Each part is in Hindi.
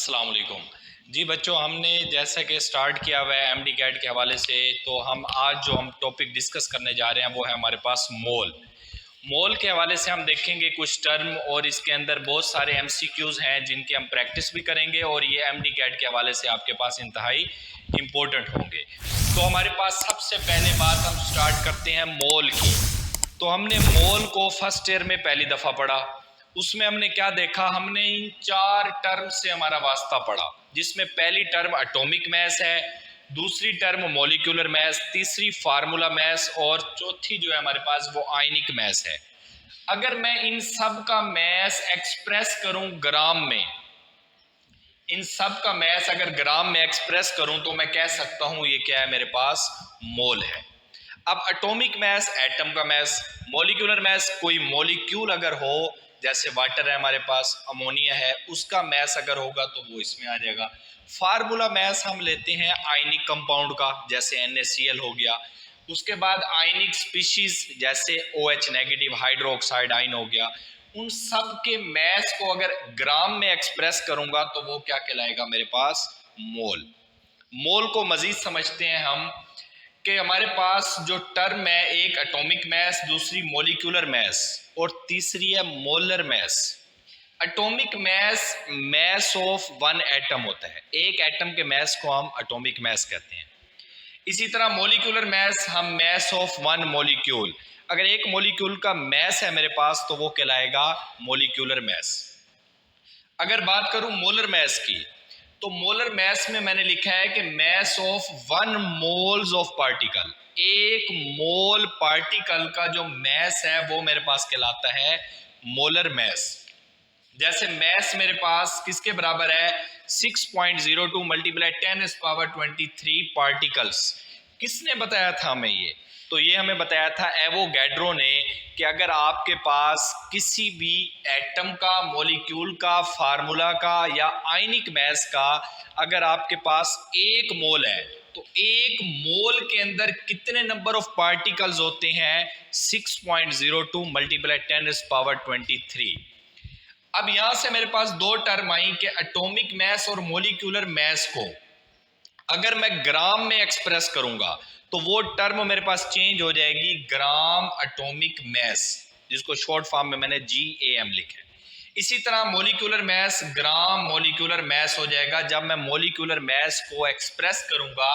अस्सलाम वालेकुम। जी बच्चों, हमने जैसा कि स्टार्ट किया हुआ है एमडी कैट के हवाले से, तो आज जो हम टॉपिक डिस्कस करने जा रहे हैं वो है हमारे पास मोल। मोल के हवाले से हम देखेंगे कुछ टर्म, और इसके अंदर बहुत सारे एमसीक्यूज हैं जिनकी हम प्रैक्टिस भी करेंगे, और ये एमडी कैट के हवाले से आपके पास इंतहाई इम्पोर्टेंट होंगे। तो हमारे पास सबसे पहले बात हम स्टार्ट करते हैं मोल की। तो हमने मोल को फर्स्ट ईयर में पहली दफ़ा पढ़ा। उसमें हमने क्या देखा, हमने इन चार टर्म से हमारा वास्ता पड़ा, जिसमें पहली टर्म एटॉमिक मैस है, दूसरी टर्म मॉलिक्यूलर मैस, तीसरी फार्मूला मैस, और चौथी जो है हमारे पास वो आयनिक मैस है। अगर मैं इन सब का मैस एक्सप्रेस करूं ग्राम में, इन सब का मैस अगर ग्राम में एक्सप्रेस करूं तो मैं कह सकता हूं ये क्या है, मेरे पास मोल है। अब एटॉमिक मैस एटम का मैस, मॉलिक्यूलर मैस कोई मॉलिक्यूल अगर हो, जैसे वाटर है हमारे पास, अमोनिया है, उसका मैस अगर होगा तो वो इसमें आ जाएगा। फार्मूला मैस हम लेते हैं आयनिक कंपाउंड का, जैसे NaCl हो गया। उसके बाद आयनिक स्पीशीज जैसे OH नेगेटिव हाइड्रोक्साइड आयन हो गया। उन सब के मैस को अगर ग्राम में एक्सप्रेस करूंगा तो वो क्या कहलाएगा, मेरे पास मोल। मोल को मजीद समझते हैं हम कि हमारे पास जो टर्म है, एक एटॉमिक मैस, दूसरी मॉलिक्यूलर मैस, और तीसरी है molar mass. Atomic mass mass of one atom होता है, एक एटम के मैस को हम एटॉमिक मैस कहते हैं। इसी तरह मॉलिक्यूलर मैस हम मैस ऑफ वन मॉलिक्यूल, अगर एक मॉलिक्यूल का मैस है मेरे पास तो वो कहलाएगा मॉलिक्यूलर मैस। अगर बात करूं मोलर मैस की, तो मोलर मैस में मैंने लिखा है कि mass of one moles of particle, एक मोल पार्टिकल का जो मैस है वो मेरे पास कहलाता है मोलर मैस। जैसे मैस मेरे पास किसके बराबर है, 6.02 मल्टीप्लाई 10⁻23 पार्टिकल्स। किसने बताया था हमें ये? तो ये हमें बताया था एवोगैड्रो ने, कि अगर आपके पास किसी भी एटम का, मॉलिक्यूल का, फार्मूला का या आयनिक मैस का अगर आपके पास एक मोल है, तो एक मोल के अंदर कितने नंबर ऑफ पार्टिकल्स होते हैं, 6.02 मल्टीप्लाई 10⁻23। अब यहां से मेरे पास दो टर्म आई कि एटॉमिक मैस और मॉलिक्यूलर मैस को अगर मैं ग्राम में एक्सप्रेस करूंगा तो वो टर्म मेरे पास चेंज हो जाएगी ग्राम एटॉमिक मैस, जिसको शॉर्ट फॉर्म में मैंने GAM लिखा है। इसी तरह molecular mass gram molecular mass हो जाएगा जब मैं मॉलिक्यूलर मैस को एक्सप्रेस करूंगा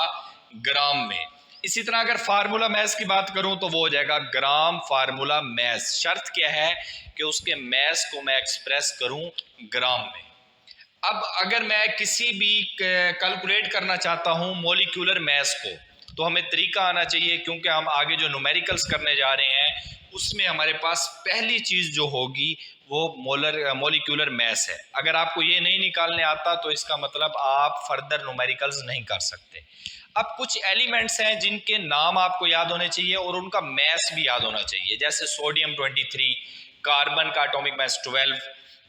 ग्राम में। इसी तरह अगर फार्मूला मैस की बात करूं तो वो हो जाएगा ग्राम फार्मूला मैस। शर्त क्या है कि उसके मैस को मैं एक्सप्रेस करूं ग्राम में। अब अगर मैं किसी भी कैलकुलेट करना चाहता हूं मॉलिक्यूलर मैस को, तो हमें तरीका आना चाहिए, क्योंकि हम आगे जो न्यूमेरिकल्स करने जा रहे हैं उसमें हमारे पास पहली चीज जो होगी वो मॉलिक्यूलर मैस है। अगर आपको ये नहीं निकालने आता तो इसका मतलब आप फर्दर न्यूमेरिकल्स नहीं कर सकते। अब कुछ एलिमेंट्स हैं जिनके नाम आपको याद होने चाहिए और उनका मैस भी याद होना चाहिए, जैसे सोडियम 23, कार्बन का एटॉमिक मैस 12,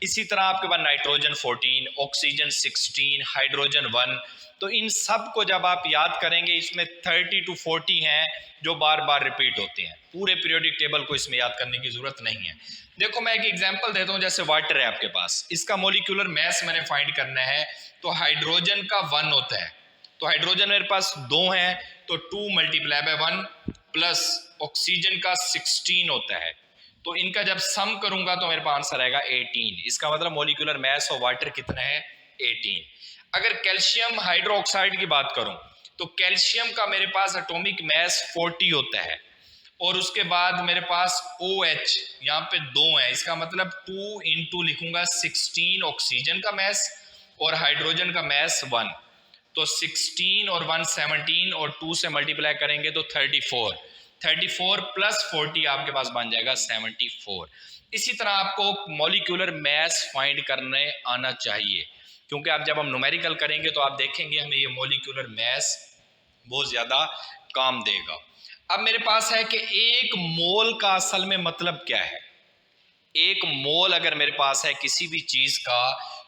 इसी तरह आपके पास नाइट्रोजन 14, ऑक्सीजन 16, हाइड्रोजन 1। तो इन सब को जब आप याद करेंगे, इसमें 30 to 40 हैं जो बार बार रिपीट होते हैं। पूरे पीरियोडिक टेबल को इसमें याद करने की जरूरत नहीं है। देखो मैं एक एग्जांपल देता हूं, जैसे वाटर है आपके पास, इसका मॉलिक्यूलर मैस मैंने फाइंड करना है, तो हाइड्रोजन का 1 होता है, तो हाइड्रोजन मेरे पास 2 है, तो 2 मल्टीप्लाई बाय 1 प्लस ऑक्सीजन का 16 होता है, तो इनका जब सम करूंगा तो मेरे पास आंसर आएगा 18। इसका मतलब मॉलिक्यूलर मैस ऑफ वाटर कितना है, 18। अगर कैल्शियम हाइड्रोक्साइड की बात करूं तो कैल्शियम का मेरे पास एटॉमिक मैस 40 होता है, और उसके बाद मेरे पास OH यहाँ पे 2 है, इसका मतलब 2 इंटू लिखूंगा 16 ऑक्सीजन का मैस और हाइड्रोजन का मैस 1, तो 16 और 1 17 और 2 से मल्टीप्लाई करेंगे तो 34 प्लस 40 आपके पास बन जाएगा 74। इसी तरह आपको मॉलिक्यूलर मैस फाइंड करने आना चाहिए, क्योंकि आप जब हम न्यूमेरिकल करेंगे तो आप देखेंगे हमें ये मॉलिक्यूलर मैस बहुत ज्यादा काम देगा। अब मेरे पास है कि एक मोल का असल में मतलब क्या है। एक मोल अगर मेरे पास है किसी भी चीज का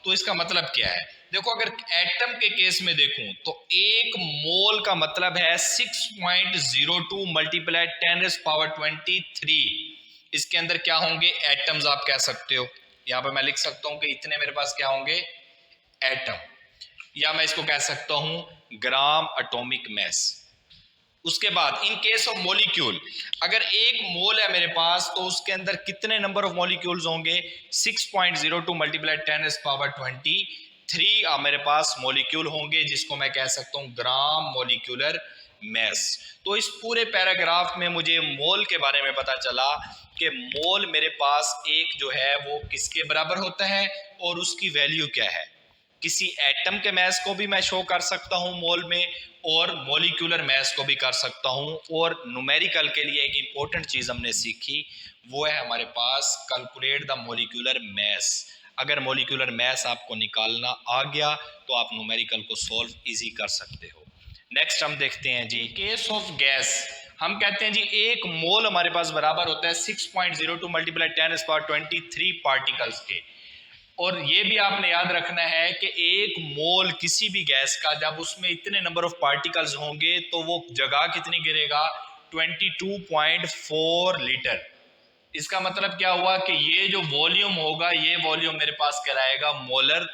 तो इसका मतलब क्या है। देखो अगर एटम के केस में देखूं तो एक मोल का मतलब है 6.02 मल्टीप्लाई 10⁻23। इसके अंदर क्या होंगे, एटम्स आप कह सकते हो। यहां पर मैं लिख सकता हूं कि इतने मेरे पास क्या होंगे, एटम। या मैं इसको कह सकता हूं ग्राम एटॉमिक मास। उसके बाद इन केस ऑफ मॉलिक्यूल, अगर एक मोल है मेरे पास तो उसके अंदर कितने नंबर ऑफ मॉलिक्यूल्स होंगे? 6.02 मल्टीप्लाई 10⁻23 मेरे पास मॉलिक्यूल होंगे, जिसको मैं कह सकता हूं ग्राम मॉलिक्यूलर मास। तो इस पूरे पैराग्राफ में मुझे मोल के बारे में पता चला कि मोल मेरे पास एक जो है वो किसके बराबर होता है और उसकी वैल्यू क्या है। किसी एटम के मास को भी मैं शो कर सकता हूं मोल में, और मॉलिक्यूलर मास को भी कर सकता हूं। और न्यूमेरिकल के लिए एक इंपॉर्टेंट चीज हमने सीखी, वो है हमारे पास कैलकुलेट द मॉलिक्यूलर मास। अगर मॉलिक्यूलर मास आपको निकालना आ गया तो आप न्यूमेरिकल को सॉल्व इजी कर सकते हो। नेक्स्ट हम देखते हैं जी, केस ऑफ गैस हम कहते हैं जी एक मोल हमारे पास बराबर होता है 6.02 मल्टीप्लाई 10⁻23 पार्टिकल्स के। और ये भी आपने याद रखना है कि एक मोल किसी भी गैस का जब उसमें इतने नंबर ऑफ पार्टिकल्स होंगे तो वो जगह कितनी गिरेगा? 22.4 लीटर। इसका मतलब क्या हुआ कि ये जो वॉल्यूम होगा, ये वॉल्यूम मेरे पास कहलाएगा मोलर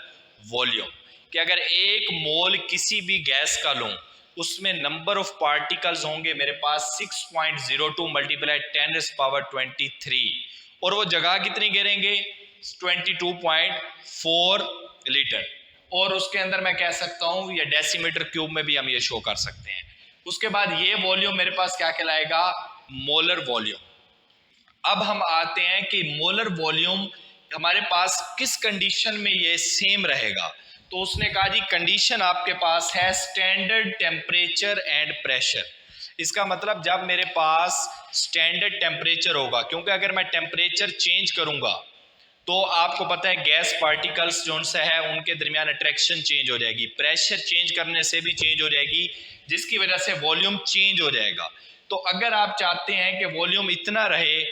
वॉल्यूम। कि अगर एक मोल किसी भी गैस का लूं, उसमें नंबर ऑफ पार्टिकल्स होंगे मेरे पास 6.02 मल्टीप्लाई 10⁻23, और वो जगह कितनी गिरेंगे? 22.4 लीटर। और उसके अंदर मैं कह सकता हूं, या डेसीमीटर क्यूब में भी हम ये शो कर सकते हैं। उसके बाद ये वॉल्यूम मेरे पास क्या कहलाएगा? Molar volume. अब हम आते हैं कि मोलर वॉल्यूम हमारे पास किस कंडीशन में ये सेम रहेगा। तो उसने कहा जी कंडीशन आपके पास है स्टैंडर्ड टेम्परेचर एंड प्रेशर। इसका मतलब जब मेरे पास स्टैंडर्ड टेम्परेचर होगा, क्योंकि अगर मैं टेम्परेचर चेंज करूंगा तो आपको पता है गैस पार्टिकल्स जो उनसे है उनके दरमियान अट्रैक्शन चेंज हो जाएगी, प्रेशर चेंज करने से भी चेंज हो जाएगी, जिसकी वजह से वॉल्यूम चेंज हो जाएगा। तो अगर आप चाहते हैं कि वॉल्यूम इतना रहे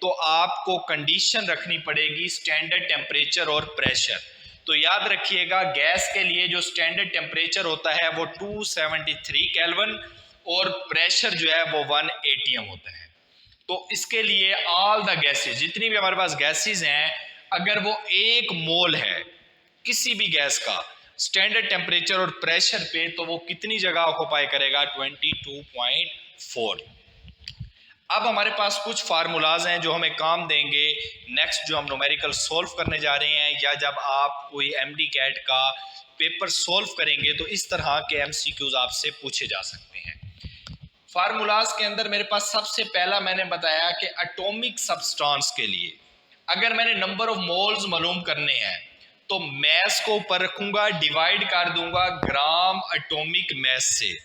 तो आपको कंडीशन रखनी पड़ेगी स्टैंडर्ड टेम्परेचर और प्रेशर। तो याद रखिएगा गैस के लिए जो स्टैंडर्ड टेम्परेचर होता है वो 273 केल्विन और प्रेशर जो है वो 1 atm होता है। तो इसके लिए ऑल द गैसेस, जितनी भी हमारे पास गैसेस हैं, अगर वो एक मोल है किसी भी गैस का स्टैंडर्ड टेम्परेचर और प्रेशर पे, तो वो कितनी जगह ऑक्युपाई करेगा? 22.4। अब हमारे पास कुछ फार्मूलाज हैं जो हमें काम देंगे नेक्स्ट जो हम न्यूमेरिकल सॉल्व करने जा रहे हैं, या जब आप कोई एमडी कैट का पेपर सॉल्व करेंगे तो इस तरह के एमसीक्यूज आपसे पूछे जा सकते हैं। फार्मूलाज के अंदर मेरे पास सबसे पहला मैंने बताया कि एटॉमिक सब्सटेंस के लिए अगर मैंने नंबर ऑफ मोल्स मालूम करने हैं तो मास को ऊपर रखूंगा, डिवाइड कर दूंगा ग्राम एटॉमिक मास से।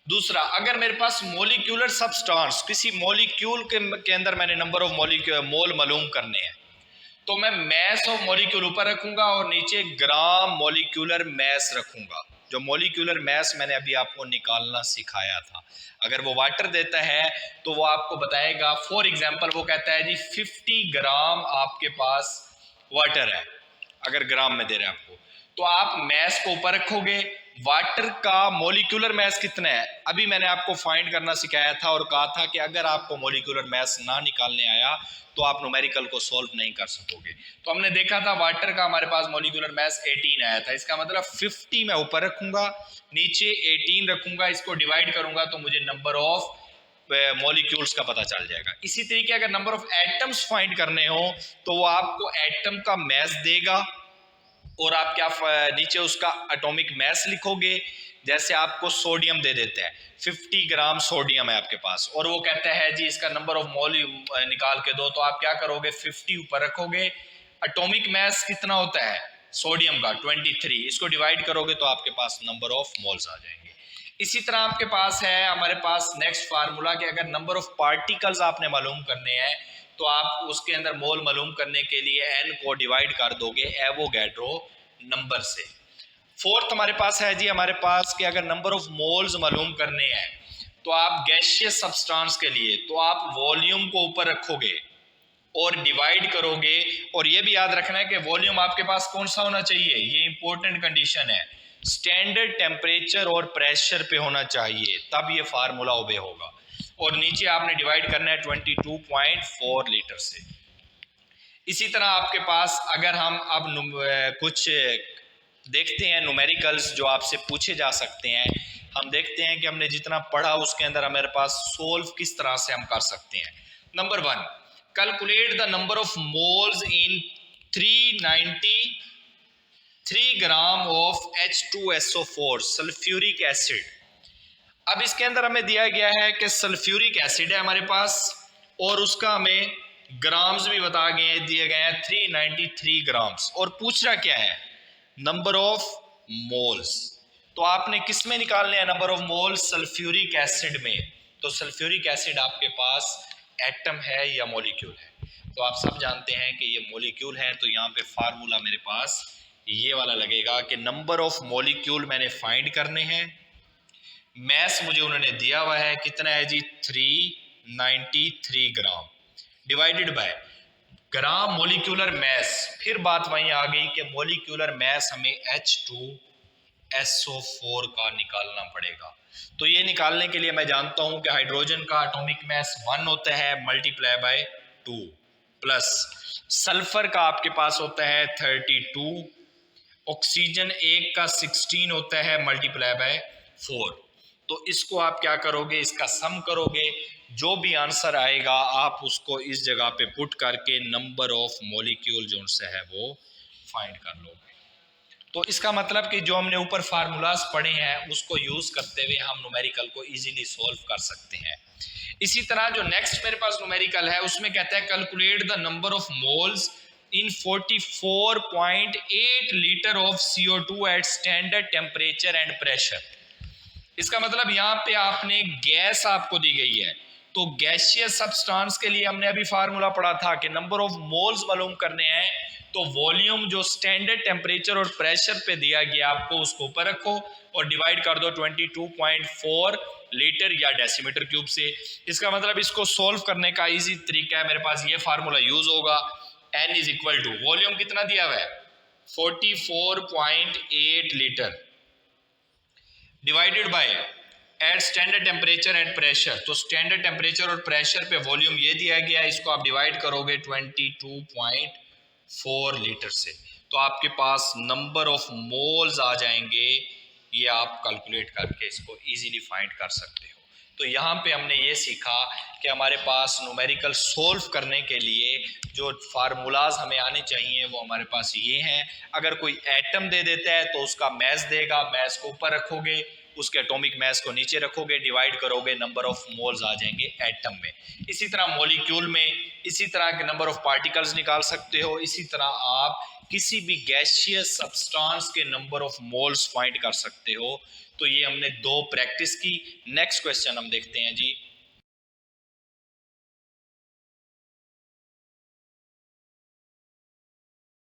दूसरा, अगर मेरे पास मॉलिक्यूलर सब्सटेंस किसी मॉलिक्यूल के अंदर मैंने नंबर ऑफ मोल मालूम करने हैं तो मैं मास ऑफ मॉलिक्यूल ऊपर रखूंगा और नीचे ग्राम मॉलिक्यूलर मास रखूंगा। जो मॉलिक्यूलर मास मैंने अभी आपको निकालना सिखाया था, अगर वो वाटर देता है तो वो आपको बताएगा, फॉर एग्जांपल वो कहता है जी 50 ग्राम आपके पास वाटर है, अगर ग्राम में दे रहे हैं आपको, तो आप मास को ऊपर रखोगे। वाटर का मॉलिक्यूलर मास कितना है अभी मैंने आपको फाइंड करना सिखाया था और कहा था कि अगर आपको मॉलिक्यूलर मास ना निकालने आया तो आप न्यूमेरिकल को सॉल्व नहीं कर सकोगे। तो हमने देखा था वाटर का हमारे पास मॉलिक्यूलर मास 18 आया था। इसका मतलब 50 मैं ऊपर रखूंगा, नीचे 18 रखूंगा, इसको डिवाइड करूंगा तो मुझे नंबर ऑफ मॉलिक्यूल्स का पता चल जाएगा। इसी तरीके अगर नंबर ऑफ एटम्स फाइंड करने हो तो वो आपको एटम का मास देगा और आप क्या नीचे उसका एटॉमिक मास लिखोगे। जैसे आपको सोडियम दे देते हैं, 50 ग्राम सोडियम है आपके पास और वो कहता है जी इसका नंबर ऑफ मोल निकाल के दो, तो आप क्या करोगे 50 ऊपर रखोगे। एटॉमिक मास कितना होता है सोडियम का 23, इसको डिवाइड करोगे तो आपके पास नंबर ऑफ मोल्स आ जाएंगे। इसी तरह आपके पास है हमारे पास नेक्स्ट फार्मूला कि अगर नंबर ऑफ पार्टिकल्स आपने मालूम करने हैं तो आप उसके अंदर मोल मालूम करने के लिए n को डिवाइड कर दोगे एवोगैड्रो नंबर से। फोर्थ हमारे पास है जी हमारे पास कि अगर नंबर ऑफ मोल्स मालूम करने हैं तो आप गैसियस सब्सटेंस के लिए तो आप वॉल्यूम को ऊपर रखोगे और डिवाइड करोगे। और ये भी याद रखना है कि वॉल्यूम आपके पास कौन सा होना चाहिए, ये इंपॉर्टेंट कंडीशन है, स्टैंडर्ड टेम्परेचर और प्रेशर पे होना चाहिए, तब ये फार्मूला ओबे होगा। और नीचे आपने डिवाइड करना है 22.4 लीटर से। इसी तरह आपके पास अगर हम अब कुछ देखते हैं न्यूमेरिकल्स जो आपसे पूछे जा सकते हैं। हम देखते हैं कि हमने जितना पढ़ा उसके अंदर हमारे पास सोल्व किस तरह से हम कर सकते हैं। Number 1, calculate the number of moles in 393 gram of H2SO4 sulphuric acid. अब इसके अंदर हमें दिया गया है कि सल्फ्यूरिक एसिड है हमारे पास और उसका हमें ग्राम्स भी दिए गए हैं 393 ग्राम्स, और पूछ रहा क्या है, नंबर ऑफ मोल्स। तो आपने किस में निकालने हैं number of moles? Sulphuric acid में। तो सल्फ्यूरिक एसिड आपके पास एटम है या मॉलिक्यूल है? तो आप सब जानते हैं कि ये मॉलिक्यूल है, तो यहाँ पे फार्मूला मेरे पास ये वाला लगेगा कि नंबर ऑफ मॉलिक्यूल मैंने फाइंड करने हैं। मैस मुझे उन्होंने दिया हुआ है, कितना है जी? 393 gram divided by gram molecular mass. फिर बात वहीं आ गई कि मोलिकुलर मैस हमें H2SO4 का निकालना पड़ेगा। तो ये निकालने के लिए मैं जानता हूं कि हाइड्रोजन का एटॉमिक मैस 1 होता है मल्टीप्लाई बाय 2, प्लस सल्फर का आपके पास होता है 32, ऑक्सीजन एक का 16 होता है मल्टीप्लाई बाय 4। तो इसको आप क्या करोगे, इसका सम करोगे, जो भी आंसर आएगा आप उसको इस जगह पे पुट करके नंबर ऑफ मॉलिक्यूल जो से है वो फाइंड कर लोगे। तो इसका मतलब कि जो हमने ऊपर फार्मूलाज पढ़े हैं उसको यूज करते हुए हम न्यूमेरिकल को इजीली सॉल्व कर सकते हैं। इसी तरह जो नेक्स्ट मेरे पास न्यूमेरिकल है उसमें कहता है calculate the number of moles in 44.8 litre of CO2 at standard temperature and pressure. इसका मतलब यहाँ पे आपने गैस आपको दी गई है, तो गैसियस सब्सटेंस के लिए हमने अभी फार्मूला पढ़ा था कि नंबर ऑफ मोल्स मालूम करने हैं, तो वॉल्यूम जो स्टैंडर्ड टेम्परेचर और प्रेशर पे दिया गया आपको उसको ऊपर रखो और डिवाइड कर दो 22.4 लीटर या डेसीमीटर क्यूब से। इसका मतलब इसको सॉल्व करने का इजी तरीका है, मेरे पास ये फार्मूला यूज होगा, N is equal to volume कितना दिया हुआ है 44.8 litre divided by at standard temperature and pressure. तो स्टैंडर्ड टेम्परेचर और प्रेशर पे वॉल्यूम ये दिया गया है, इसको आप डिवाइड करोगे 22.4 लीटर से, तो आपके पास नंबर ऑफ मोल्स आ जाएंगे। ये आप कैलकुलेट करके इसको इजीली फाइंड कर सकते हो। तो यहाँ पे हमने ये सीखा कि हमारे पास न्यूमेरिकल सोल्व करने के लिए जो फार्मूलाज हमें आने चाहिए वो हमारे पास ये हैं। अगर कोई एटम दे देता है तो उसका मैस देगा, मैस को ऊपर रखोगे, उसके एटॉमिक मैस को नीचे रखोगे, डिवाइड करोगे, नंबर ऑफ मोल्स आ जाएंगे एटम में। इसी तरह मॉलिक्यूल में इसी तरह के नंबर ऑफ पार्टिकल्स निकाल सकते हो। इसी तरह आप किसी भी गैसियस सब्सटेंस के नंबर ऑफ मोल्स फाइंड कर सकते हो। तो ये हमने 2 प्रैक्टिस की। नेक्स्ट क्वेश्चन हम देखते हैं जी।